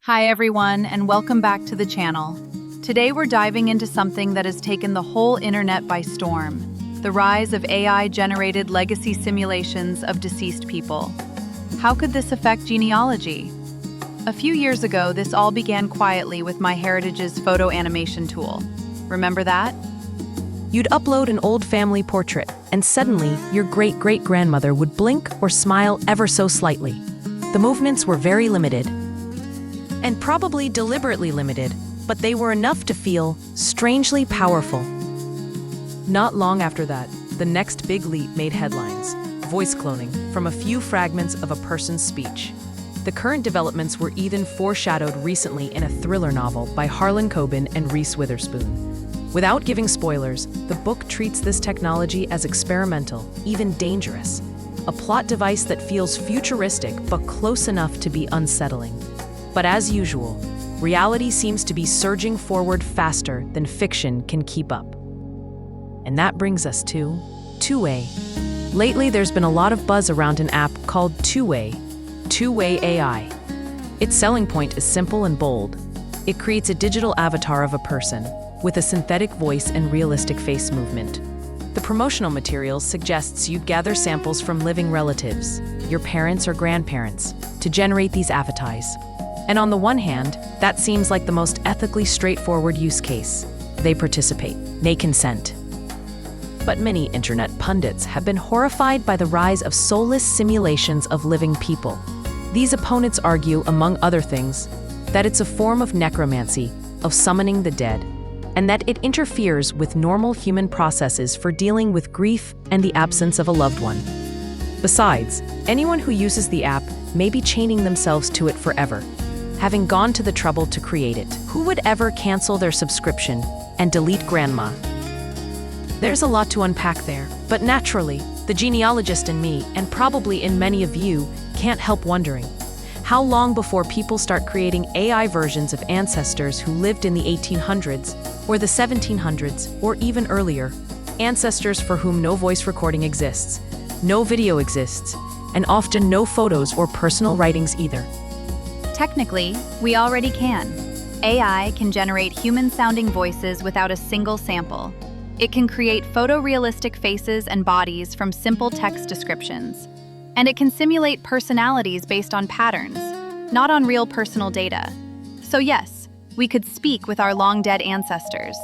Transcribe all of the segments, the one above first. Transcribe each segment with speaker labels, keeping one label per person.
Speaker 1: Hi everyone, and welcome back to the channel. Today we're diving into something that has taken the whole internet by storm: the rise of AI-generated legacy simulations of deceased people. How could this affect genealogy? A few years ago, this all began quietly with MyHeritage's photo animation tool. Remember that?
Speaker 2: You'd upload an old family portrait, and suddenly your great-great-grandmother would blink or smile ever so slightly. The movements were very limited, and probably deliberately limited, but they were enough to feel strangely powerful. Not long after that, the next big leap made headlines: voice cloning from a few fragments of a person's speech. The current developments were even foreshadowed recently in a thriller novel by Harlan Coben and Reese Witherspoon. Without giving spoilers, the book treats this technology as experimental, even dangerous, a plot device that feels futuristic but close enough to be unsettling. But as usual, reality seems to be surging forward faster than fiction can keep up. And that brings us to Two-Way. Lately, there's been a lot of buzz around an app called Two-Way AI. Its selling point is simple and bold. It creates a digital avatar of a person with a synthetic voice and realistic face movement. The promotional materials suggests you'd gather samples from living relatives, your parents or grandparents, to generate these avatars. And on the one hand, that seems like the most ethically straightforward use case. They participate, they consent. But many internet pundits have been horrified by the rise of soulless simulations of living people. These opponents argue, among other things, that it's a form of necromancy, of summoning the dead, and that it interferes with normal human processes for dealing with grief and the absence of a loved one. Besides, anyone who uses the app may be chaining themselves to it forever, having gone to the trouble to create it. Who would ever cancel their subscription and delete grandma? There's a lot to unpack there, but naturally, the genealogist in me, and probably in many of you, can't help wondering, how long before people start creating AI versions of ancestors who lived in the 1800s, or the 1700s, or even earlier, ancestors for whom no voice recording exists, no video exists, and often no photos or personal writings either?
Speaker 1: Technically, we already can. AI can generate human-sounding voices without a single sample. It can create photorealistic faces and bodies from simple text descriptions. And it can simulate personalities based on patterns, not on real personal data. So yes, we could speak with our long-dead ancestors.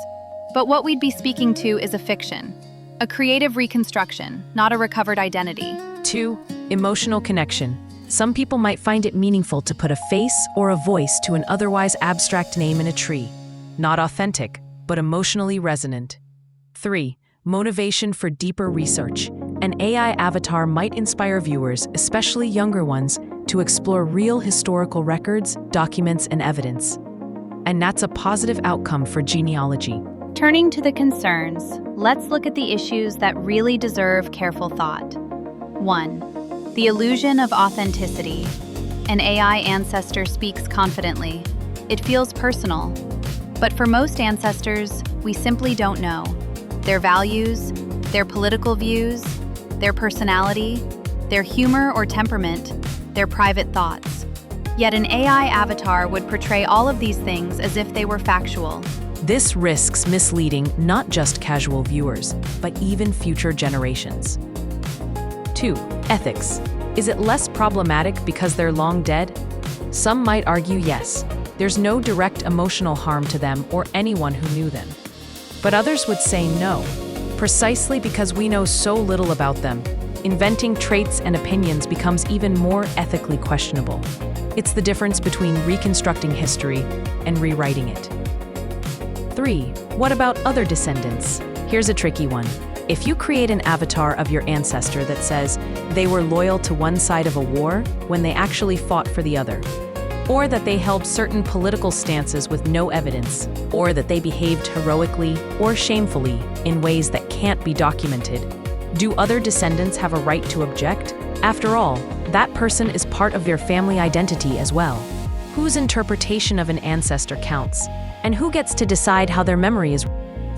Speaker 1: But what we'd be speaking to is a fiction, a creative reconstruction, not a recovered identity.
Speaker 2: 2. Emotional connection. Some people might find it meaningful to put a face or a voice to an otherwise abstract name in a tree. Not authentic, but emotionally resonant. 3. Motivation for deeper research. An AI avatar might inspire viewers, especially younger ones, to explore real historical records, documents, and evidence. And that's a positive outcome for genealogy.
Speaker 1: Turning to the concerns, let's look at the issues that really deserve careful thought. 1. The illusion of authenticity. An AI ancestor speaks confidently. It feels personal. But for most ancestors, we simply don't know their values, their political views, their personality, their humor or temperament, their private thoughts. Yet an AI avatar would portray all of these things as if they were factual.
Speaker 2: This risks misleading not just casual viewers, but even future generations. 2. Ethics. Is it less problematic because they're long dead? Some might argue yes. There's no direct emotional harm to them or anyone who knew them. But others would say no, precisely because we know so little about them. Inventing traits and opinions becomes even more ethically questionable. It's the difference between reconstructing history and rewriting it. 3. What about other descendants? Here's a tricky one. If you create an avatar of your ancestor that says they were loyal to one side of a war when they actually fought for the other, or that they held certain political stances with no evidence, or that they behaved heroically or shamefully in ways that can't be documented, do other descendants have a right to object? After all, that person is part of their family identity as well. Whose interpretation of an ancestor counts? And who gets to decide how their memory is?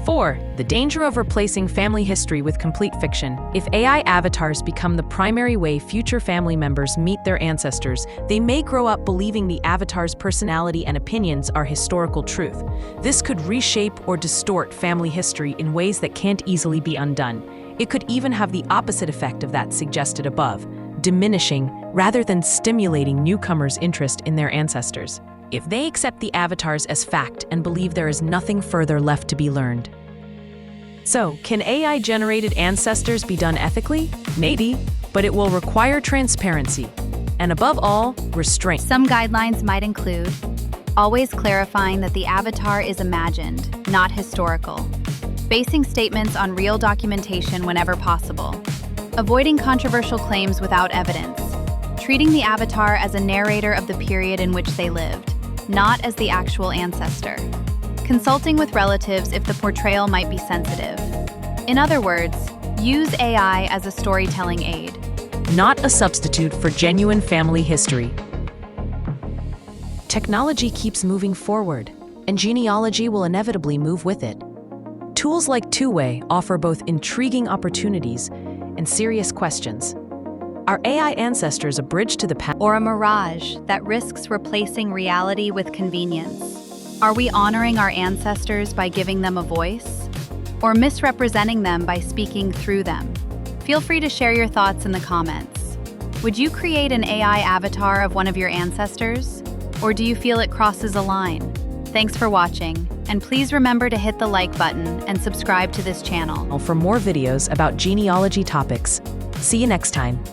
Speaker 2: 4. The danger of replacing family history with complete fiction. If AI avatars become the primary way future family members meet their ancestors, they may grow up believing the avatar's personality and opinions are historical truth. This could reshape or distort family history in ways that can't easily be undone. It could even have the opposite effect of that suggested above, diminishing rather than stimulating newcomers' interest in their ancestors, if they accept the avatars as fact and believe there is nothing further left to be learned. So, can AI-generated ancestors be done ethically? Maybe, but it will require transparency, and above all, restraint.
Speaker 1: Some guidelines might include always clarifying that the avatar is imagined, not historical, basing statements on real documentation whenever possible, avoiding controversial claims without evidence, treating the avatar as a narrator of the period in which they lived, not as the actual ancestor, consulting with relatives if the portrayal might be sensitive. In other words, use AI as a storytelling aid,
Speaker 2: not a substitute for genuine family history. Technology keeps moving forward, and genealogy will inevitably move with it. Tools like Two-Way offer both intriguing opportunities and serious questions. Are AI ancestors a bridge to the past,
Speaker 1: or a mirage that risks replacing reality with convenience? Are we honoring our ancestors by giving them a voice, or misrepresenting them by speaking through them? Feel free to share your thoughts in the comments. Would you create an AI avatar of one of your ancestors, or do you feel it crosses a line? Thanks for watching, and please remember to hit the like button and subscribe to this channel
Speaker 2: for more videos about genealogy topics. See you next time.